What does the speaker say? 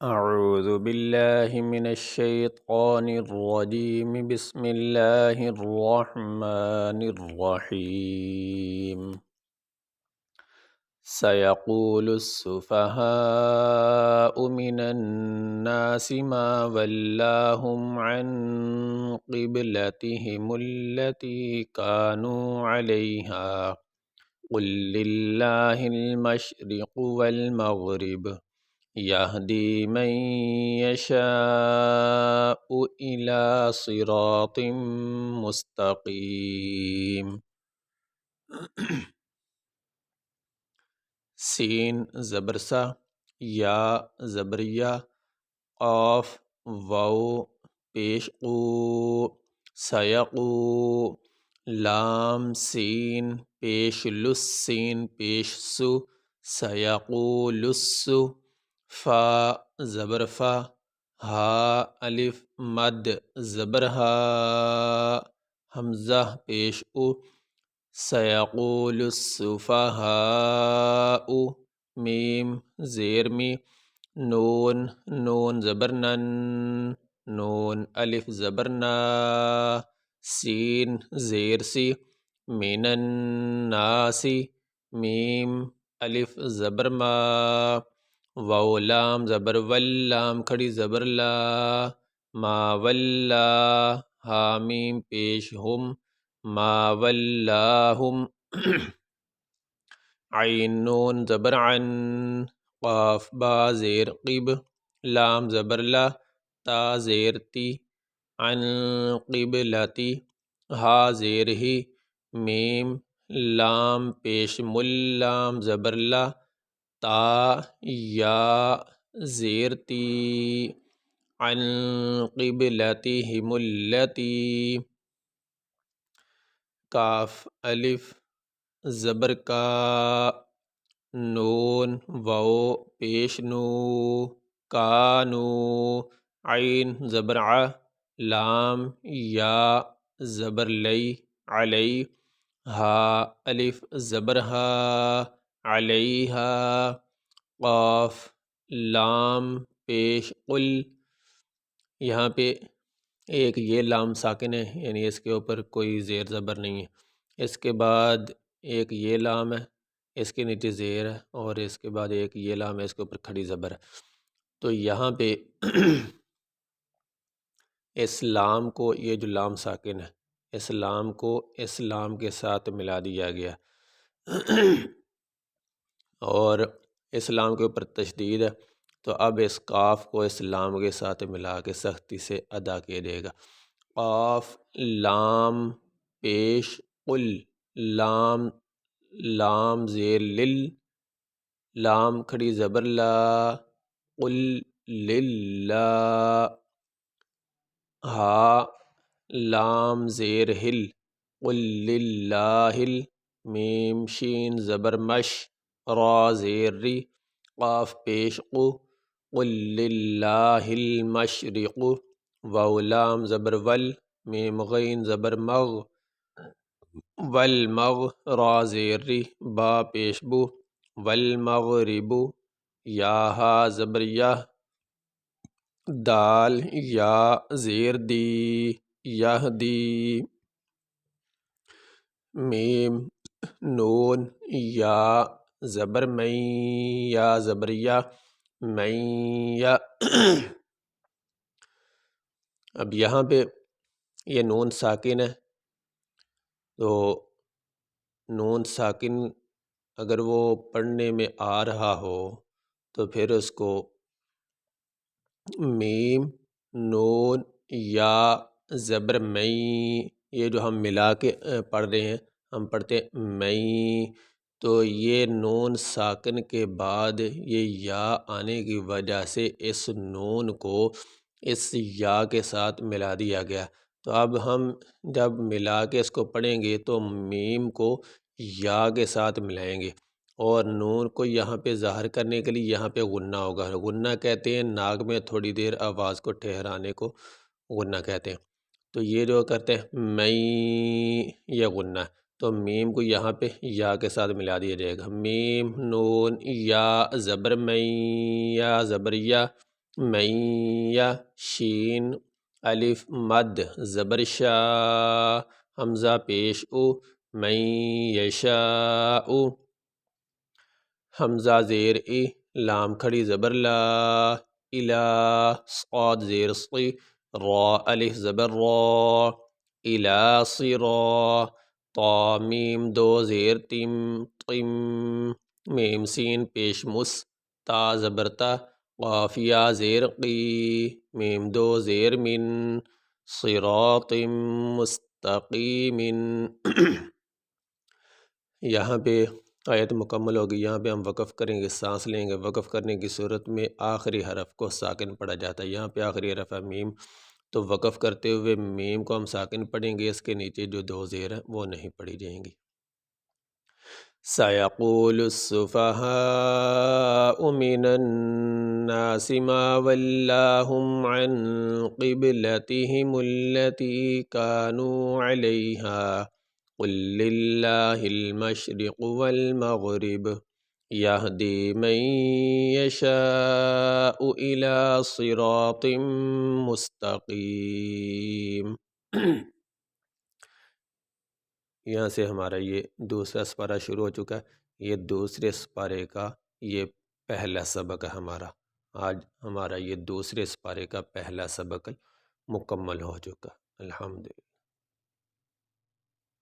اعوذ باللہ من الشیطان الرجیم بسم اللہ الرحمن الرحیم سیقول السفہاء من الناس ما ولاہم عن قبلتہم التی کانوا علیہا قل للہ المشرق والمغرب یہدی من یشاء الی صراط مستقیم۔ سین زبر سا، یا زبریہ، قاف واو پیش قو، سیقو، لام سین پیش لس سین پیش سو، سیقول السو، فا زبر فا، ہا الف مد زبر ہا، حمزہ پیش او، سیقول السفہاء، میم زیر می، نون زبر نن، نون الف زبر نا، سین زیر سی، من الناس، میم الف زبر ما، واو لام زبر ول، لام کھڑی زبر لا، ما ولا، ہا میم پیش ہم، ما ولاہم، عین نون زبر عن، قاف با زیر قب، لام زبر لا، تا زیر تی، عن قبلتی، ہا زیر ہی، میم لام پیش مل، لام زبر لا، تا یا زیر تی، عن قبلتہم التی، کاف الف زبر کا، نون واو پیش نو، کانو، عین زبر ع، لام یا زبر لی، علی، ہا الف زبر ہا، علیہا، قاف لام پیش قل، یہاں پہ ایک یہ لام ساکن ہے، یعنی اس کے اوپر کوئی زیر زبر نہیں ہے، اس کے بعد ایک یہ لام ہے، اس کے نیچے زیر ہے، اور اس کے بعد ایک یہ لام ہے، اس کے اوپر کھڑی زبر ہے۔ تو یہاں پہ اس لام کو، یہ جو لام ساکن ہے، اس لام کو اس لام کے ساتھ ملا دیا گیا، اور اس لام کے اوپر تشدید ہے، تو اب اس قاف کو اس لام کے ساتھ ملا کے سختی سے ادا کیا جائے گا۔ قاف لام پیش قل، لام لام زیر لل، لام کھڑی زبر لا، قل للہ، ہا لام زیر ہل، قل للہ، میم شین زبر مش، را زیر ری، قاف پیش قو، قل للہ المشرق، واو لام زبر ول، میم غین زبر مغ، والمغ، را زیر ری، با پیش بو، والمغرب، یا ہا زبر یا، دال یا زیر دی، یہدی، میم نون یا زبر میں، یا زبر یا، میں یا، اب یہاں پہ یہ نون ساکن ہے، تو نون ساکن اگر وہ پڑھنے میں آ رہا ہو تو پھر اس کو میم نون یا زبر میں، یہ جو ہم ملا کے پڑھ رہے ہیں، ہم پڑھتے ہیں میں، تو یہ نون ساکن کے بعد یہ یا آنے کی وجہ سے اس نون کو اس یا کے ساتھ ملا دیا گیا، تو اب ہم جب ملا کے اس کو پڑھیں گے تو میم کو یا کے ساتھ ملائیں گے، اور نون کو یہاں پہ ظاہر کرنے کے لیے یہاں پہ غنہ ہوگا۔ غنہ کہتے ہیں ناک میں تھوڑی دیر آواز کو ٹھہرانے کو غنہ کہتے ہیں، تو یہ جو کرتے ہیں میں، یہ غنہ ہے، تو میم کو یہاں پہ یا کے ساتھ ملا دیا جائے گا، میم نون یا زبر میں، یا زبر یا، میہ شین الف مد زبر شا حمزہ پیش او من یشاء حمزہ زیر ای لام کھڑی زبر لا الا صاد زیر صی را الف زبر را الا صرا طا میم دو زیر تم طم میم سین پیش مس تا زبر تا قافیہ زیر قی میم دو زیر من صراط مستقیم یہاں پہ آیت مکمل ہوگی. یہاں پہ ہم وقف کریں گے، سانس لیں گے. وقف کرنے کی صورت میں آخری حرف کو ساکن پڑھا جاتا ہے. یہاں پہ آخری حرف ہے میم، تو وقف کرتے ہوئے میم کو ہم ساکن پڑھیں گے، اس کے نیچے جو دو زیر ہیں وہ نہیں پڑھی جائیں گی. سَيَقُولُ السُّفَهَاءُ مِنَ النَّاسِ مَا وَلَّاهُمْ عَنْ قِبْلَتِهِمُ الَّتِي كَانُوا عَلَيْهَا قُل لِّلَّهِ الْمَشْرِقُ وَالْمَغْرِبُ يَهْدِي مَن يَشَاءُ إِلَىٰ صِرَاطٍ مُّسْتَقِيمٍ. یہاں سے ہمارا یہ دوسرا سپارہ شروع ہو چکا ہے. یہ دوسرے سپارے کا یہ پہلا سبق ہے ہمارا. آج ہمارا یہ دوسرے سپارے کا پہلا سبق مکمل ہو چکا. الحمدللہ.